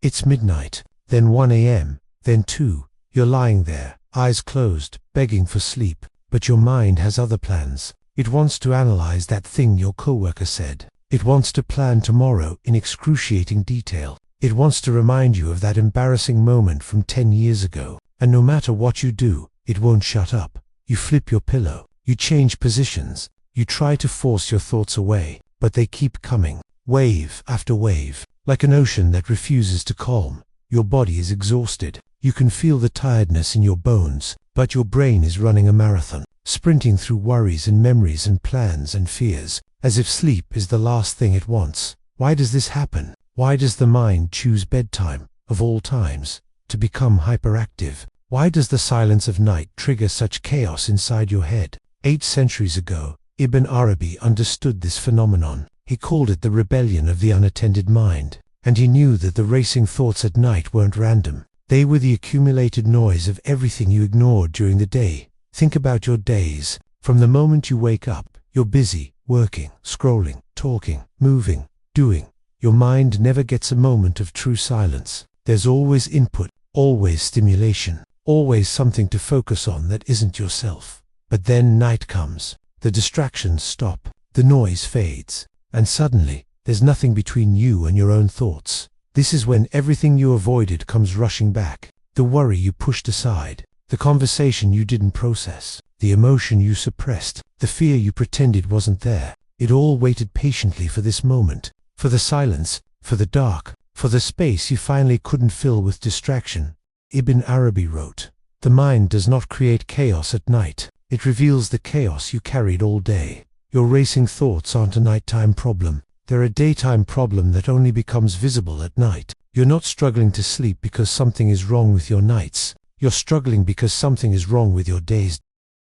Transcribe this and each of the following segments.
It's midnight, then 1 a.m., then 2. You're lying there, eyes closed, begging for sleep, but your mind has other plans. It wants to analyze that thing your coworker said. It wants to plan tomorrow in excruciating detail. It wants to remind you of that embarrassing moment from 10 years ago. And no matter what you do, it won't shut up. You flip your pillow. You change positions. You try to force your thoughts away, but they keep coming, wave after wave, like an ocean that refuses to calm. Your body is exhausted. You can feel the tiredness in your bones, but your brain is running a marathon, sprinting through worries and memories and plans and fears, as if sleep is the last thing it wants. Why does this happen? Why does the mind choose bedtime, of all times, to become hyperactive? Why does the silence of night trigger such chaos inside your head? 8 centuries ago, Ibn Arabi understood this phenomenon. He called it the rebellion of the unattended mind. And he knew that the racing thoughts at night weren't random. They were the accumulated noise of everything you ignored during the day. Think about your days. From the moment you wake up, you're busy, working, scrolling, talking, moving, doing. Your mind never gets a moment of true silence. There's always input, always stimulation, always something to focus on that isn't yourself. But then night comes. The distractions stop. The noise fades. And suddenly, there's nothing between you and your own thoughts. This is when everything you avoided comes rushing back. The worry you pushed aside, the conversation you didn't process, the emotion you suppressed, the fear you pretended wasn't there. It all waited patiently for this moment, for the silence, for the dark, for the space you finally couldn't fill with distraction. Ibn Arabi wrote, "The mind does not create chaos at night. It reveals the chaos you carried all day." Your racing thoughts aren't a nighttime problem. They're a daytime problem that only becomes visible at night. You're not struggling to sleep because something is wrong with your nights. You're struggling because something is wrong with your days.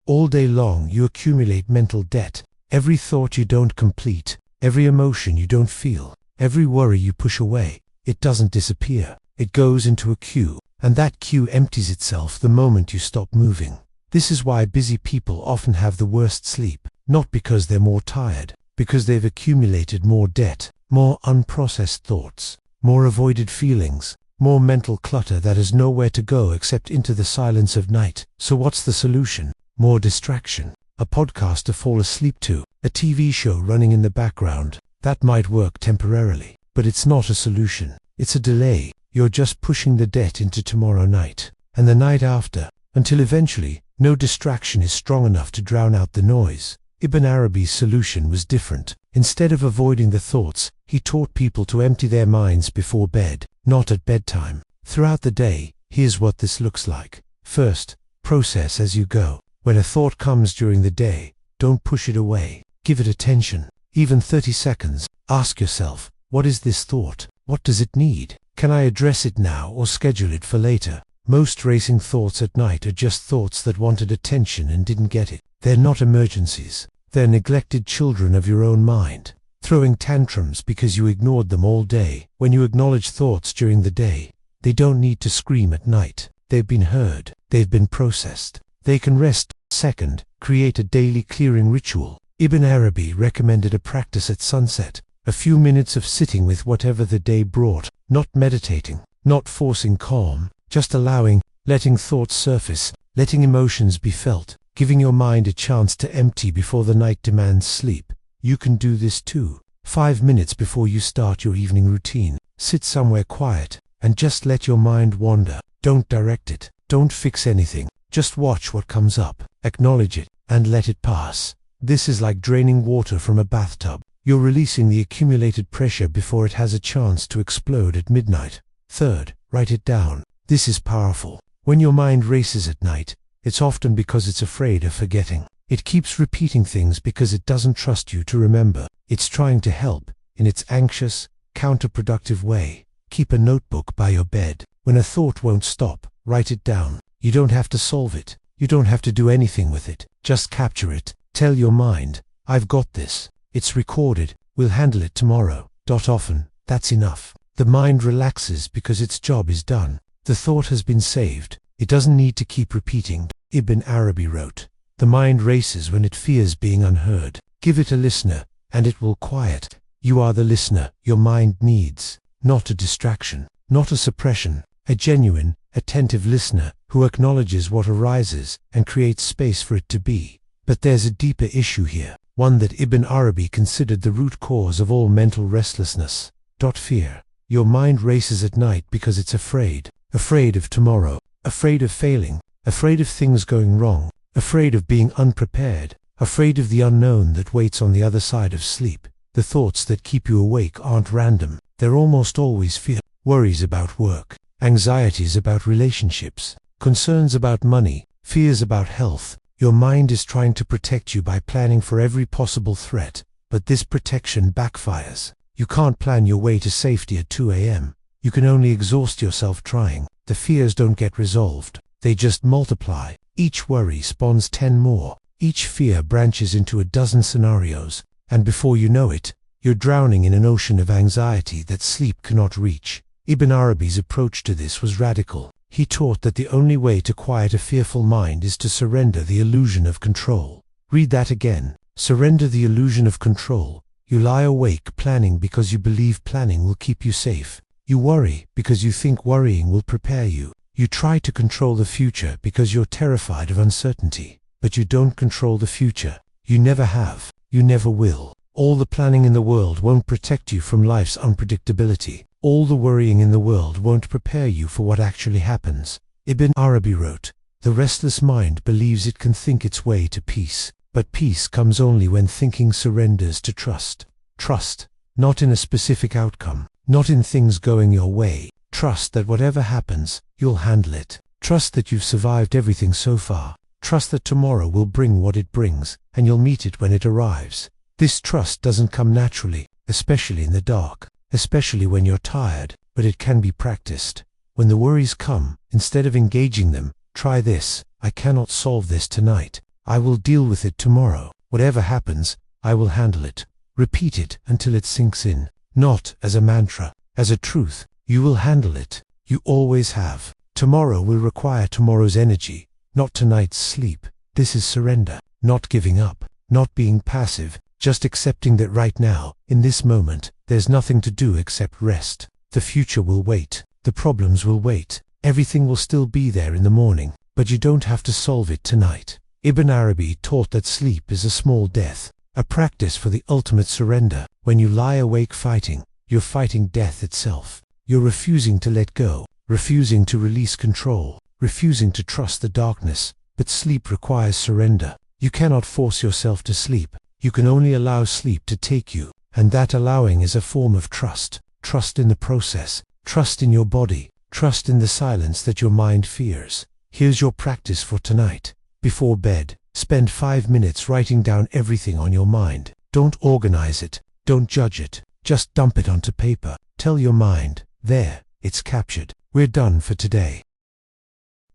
All day long you accumulate mental debt. Every thought you don't complete, every emotion you don't feel, every worry you push away, it doesn't disappear. It goes into a queue, and that queue empties itself the moment you stop moving. This is why busy people often have the worst sleep, not because they're more tired, because they've accumulated more debt, more unprocessed thoughts, more avoided feelings, more mental clutter that has nowhere to go except into the silence of night. So what's the solution? More distraction. A podcast to fall asleep to, a TV show running in the background. That might work temporarily, but it's not a solution. It's a delay. You're just pushing the debt into tomorrow night, and the night after, until eventually, no distraction is strong enough to drown out the noise. Ibn Arabi's solution was different. Instead of avoiding the thoughts, he taught people to empty their minds before bed, not at bedtime. Throughout the day, here's what this looks like. First, process as you go. When a thought comes during the day, don't push it away. Give it attention. Even 30 seconds. Ask yourself, what is this thought? What does it need? Can I address it now or schedule it for later? Most racing thoughts at night are just thoughts that wanted attention and didn't get it. They're not emergencies. They're neglected children of your own mind, throwing tantrums because you ignored them all day. When you acknowledge thoughts during the day, they don't need to scream at night. They've been heard. They've been processed. They can rest. Second, create a daily clearing ritual. Ibn Arabi recommended a practice at sunset, a few minutes of sitting with whatever the day brought, not meditating, not forcing calm, just letting thoughts surface, letting emotions be felt, giving your mind a chance to empty before the night demands sleep. You can do this too. 5 minutes before you start your evening routine, sit somewhere quiet, and just let your mind wander. Don't direct it. Don't fix anything. Just watch what comes up, acknowledge it, and let it pass. This is like draining water from a bathtub. You're releasing the accumulated pressure before it has a chance to explode at midnight. Third, write it down. This is powerful. When your mind races at night, it's often because it's afraid of forgetting. It keeps repeating things because it doesn't trust you to remember. It's trying to help, in its anxious, counterproductive way. Keep a notebook by your bed. When a thought won't stop, write it down. You don't have to solve it. You don't have to do anything with it. Just capture it. Tell your mind, I've got this. It's recorded. We'll handle it tomorrow. Often, that's enough. The mind relaxes because its job is done. The thought has been saved. It doesn't need to keep repeating. Ibn Arabi wrote, "The mind races when it fears being unheard. Give it a listener, and it will quiet. You are the listener your mind needs, not a distraction." not a suppression, a genuine, attentive listener who acknowledges what arises and creates space for it to be. But there's a deeper issue here, one that Ibn Arabi considered the root cause of all mental restlessness. Fear. Your mind races at night because it's afraid of tomorrow, afraid of failing, afraid of things going wrong, afraid of being unprepared, afraid of the unknown that waits on the other side of sleep. The thoughts that keep you awake aren't random, they're almost always fear. Worries about work, anxieties about relationships, concerns about money, fears about health. Your mind is trying to protect you by planning for every possible threat, but this protection backfires. You can't plan your way to safety at 2 a.m. You can only exhaust yourself trying. The fears don't get resolved, they just multiply. Each worry spawns 10 more. Each fear branches into a dozen scenarios, and before you know it, you're drowning in an ocean of anxiety that sleep cannot reach. Ibn Arabi's approach to this was radical. He taught that the only way to quiet a fearful mind is to surrender the illusion of control. Read that again. Surrender the illusion of control. You lie awake planning because you believe planning will keep you safe. You worry because you think worrying will prepare you. You try to control the future because you're terrified of uncertainty. But you don't control the future. You never have. You never will. All the planning in the world won't protect you from life's unpredictability. All the worrying in the world won't prepare you for what actually happens. Ibn Arabi wrote, "The restless mind believes it can think its way to peace, but peace comes only when thinking surrenders to trust. Trust, not in a specific outcome, not in things going your way. Trust that whatever happens, you'll handle it. Trust that you've survived everything so far. Trust that tomorrow will bring what it brings, and you'll meet it when it arrives. This trust doesn't come naturally, especially in the dark, especially when you're tired, but it can be practiced. When the worries come, instead of engaging them, try this: I cannot solve this tonight. I will deal with it tomorrow. Whatever happens, I will handle it." Repeat it until it sinks in, not as a mantra, as a truth. You will handle it. You always have. Tomorrow will require tomorrow's energy, not tonight's sleep. This is surrender, not giving up, not being passive, just accepting that right now, in this moment, there's nothing to do except rest. The future will wait. The problems will wait. Everything will still be there in the morning, but you don't have to solve it tonight. Ibn Arabi taught that sleep is a small death, a practice for the ultimate surrender. When you lie awake fighting, you're fighting death itself. You're refusing to let go, refusing to release control, refusing to trust the darkness. But sleep requires surrender. You cannot force yourself to sleep. You can only allow sleep to take you, and that allowing is a form of trust. Trust in the process, trust in your body, trust in the silence that your mind fears. Here's your practice for tonight. Before bed, spend 5 minutes writing down everything on your mind. Don't organize it, don't judge it, just dump it onto paper. Tell your mind, there, it's captured. We're done for today.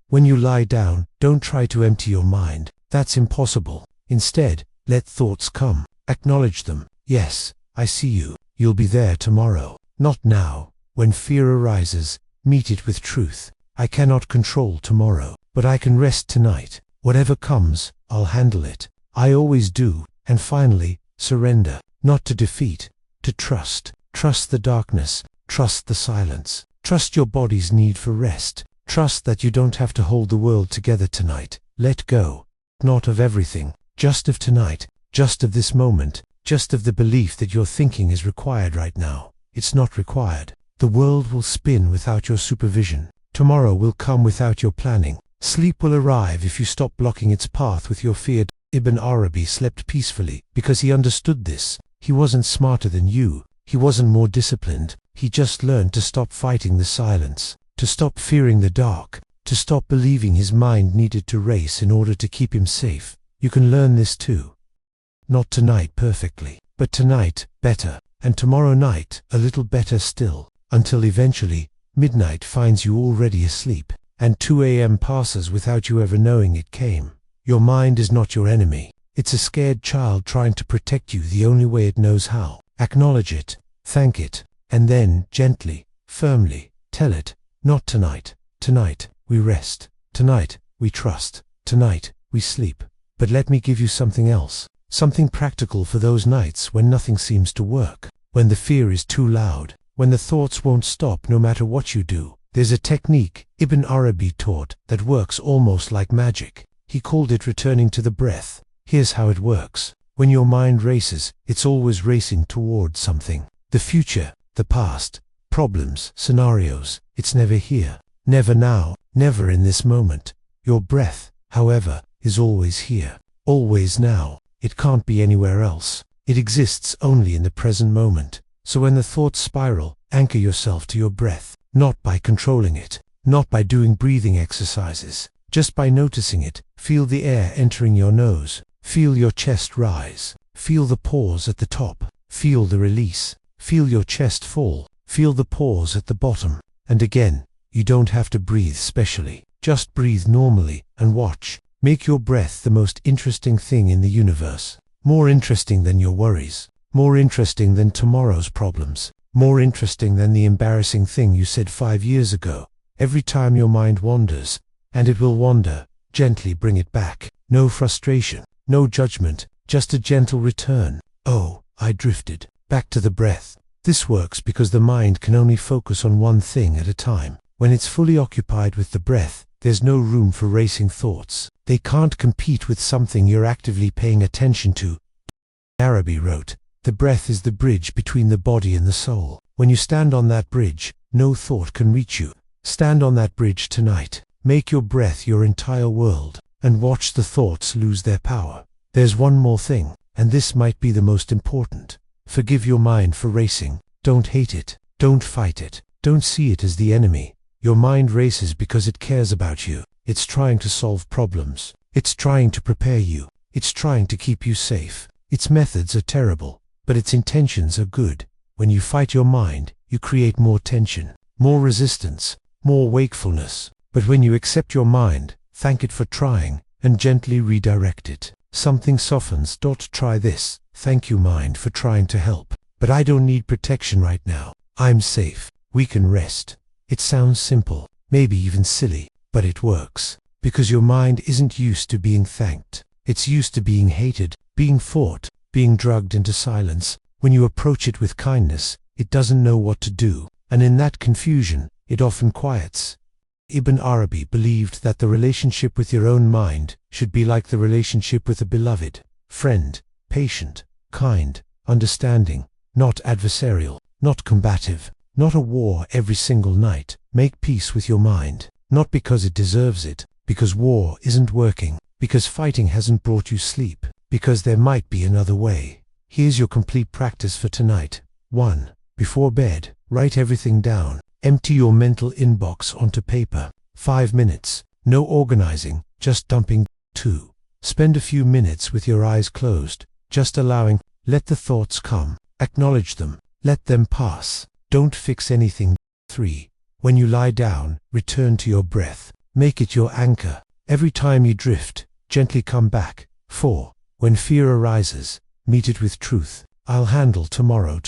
When you lie down, don't try to empty your mind. That's impossible. Instead, let thoughts come. Acknowledge them. Yes, I see you. You'll be there tomorrow. Not now. When fear arises, meet it with truth. I cannot control tomorrow, but I can rest tonight. Whatever comes, I'll handle it. I always do. And finally, surrender. Not to defeat, to trust. Trust the darkness. Trust the silence. Trust your body's need for rest. Trust that you don't have to hold the world together tonight. Let go. Not of everything, just of tonight, just of this moment, just of the belief that your thinking is required right now. It's not required. The world will spin without your supervision. Tomorrow will come without your planning. Sleep will arrive if you stop blocking its path with your fear. Ibn Arabi slept peacefully because he understood this. He wasn't smarter than you. He wasn't more disciplined. He just learned to stop fighting the silence, to stop fearing the dark, to stop believing his mind needed to race in order to keep him safe. You can learn this too. Not tonight perfectly, but tonight better, and tomorrow night a little better still, until eventually midnight finds you already asleep, and 2 a.m. passes without you ever knowing it came. Your mind is not your enemy. It's a scared child trying to protect you the only way it knows how. Acknowledge it, thank it, and then gently, firmly, tell it, not tonight. Tonight, we rest. Tonight, we trust. Tonight, we sleep. But let me give you something else. Something practical for those nights when nothing seems to work. When the fear is too loud, when the thoughts won't stop no matter what you do. There's a technique Ibn Arabi taught that works almost like magic. He called it returning to the breath. Here's how it works. When your mind races, it's always racing towards something. The future, the past, problems, scenarios. It's never here, never now, never in this moment. Your breath, however, is always here, always now. It can't be anywhere else. It exists only in the present moment. So when the thoughts spiral, anchor yourself to your breath, not by controlling it, not by doing breathing exercises, just by noticing it. Feel the air entering your nose, feel your chest rise, feel the pause at the top, feel the release, feel your chest fall, feel the pause at the bottom. And again, you don't have to breathe specially, just breathe normally and watch. Make your breath the most interesting thing in the universe, more interesting than your worries, more interesting than tomorrow's problems, more interesting than the embarrassing thing you said 5 years ago. Every time your mind wanders, and it will wander, gently bring it back. No frustration, no judgment, just a gentle return. Oh, I drifted. Back to the breath. This works because the mind can only focus on one thing at a time. When it's fully occupied with the breath, there's no room for racing thoughts. They can't compete with something you're actively paying attention to. Arabi wrote, "The breath is the bridge between the body and the soul. When you stand on that bridge, no thought can reach you. Stand on that bridge tonight. Make your breath your entire world, and watch the thoughts lose their power." There's one more thing, and this might be the most important. Forgive your mind for racing. Don't hate it. Don't fight it. Don't see it as the enemy. Your mind races because it cares about you. It's trying to solve problems. It's trying to prepare you. It's trying to keep you safe. Its methods are terrible, but its intentions are good. When you fight your mind, you create more tension, more resistance, more wakefulness. But when you accept your mind, thank it for trying, and gently redirect it, something softens. Try this. Thank you, mind, for trying to help. But I don't need protection right now. I'm safe. We can rest. It sounds simple, maybe even silly, but it works. Because your mind isn't used to being thanked. It's used to being hated, being fought, being drugged into silence. When you approach it with kindness, it doesn't know what to do, and in that confusion, it often quiets. Ibn Arabi believed that the relationship with your own mind should be like the relationship with a beloved friend, patient, kind, understanding, not adversarial, not combative, not a war every single night. Make peace with your mind, not because it deserves it, because war isn't working, because fighting hasn't brought you sleep, because there might be another way. Here's your complete practice for tonight. 1. Before bed, write everything down. Empty your mental inbox onto paper. 5 minutes. No organizing, just dumping. 2. Spend a few minutes with your eyes closed, just allowing. Let the thoughts come. Acknowledge them. Let them pass. Don't fix anything. 3. When you lie down, return to your breath. Make it your anchor. Every time you drift, gently come back. 4. When fear arises, meet it with truth. I'll handle tomorrow.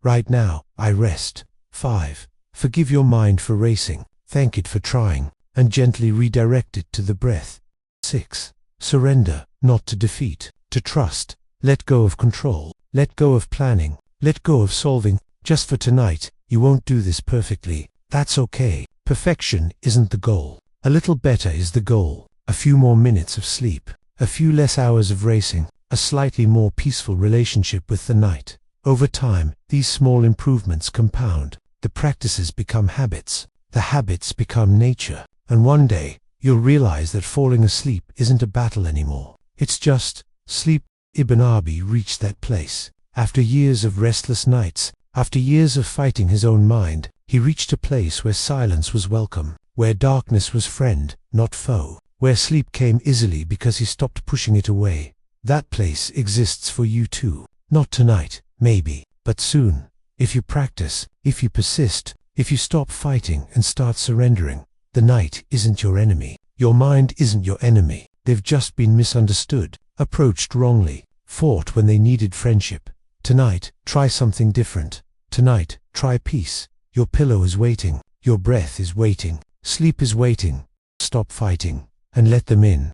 Right now, I rest. 5. Forgive your mind for racing. Thank it for trying, and gently redirect it to the breath. 6. Surrender, not to defeat, to trust. Let go of control. Let go of planning. Let go of solving. Just for tonight, you won't do this perfectly. That's okay. Perfection isn't the goal. A little better is the goal. A few more minutes of sleep. A few less hours of racing. A slightly more peaceful relationship with the night. Over time, these small improvements compound. The practices become habits. The habits become nature. And one day, you'll realize that falling asleep isn't a battle anymore. It's just sleep. Ibn Arabi reached that place. After years of restless nights, after years of fighting his own mind, he reached a place where silence was welcome, where darkness was friend, not foe, where sleep came easily because he stopped pushing it away. That place exists for you too. Not tonight, maybe, but soon. If you practice, if you persist, if you stop fighting and start surrendering, the night isn't your enemy. Your mind isn't your enemy. They've just been misunderstood, approached wrongly, fought when they needed friendship. Tonight, try something different. Tonight, try peace. Your pillow is waiting. Your breath is waiting. Sleep is waiting. Stop fighting and let them in.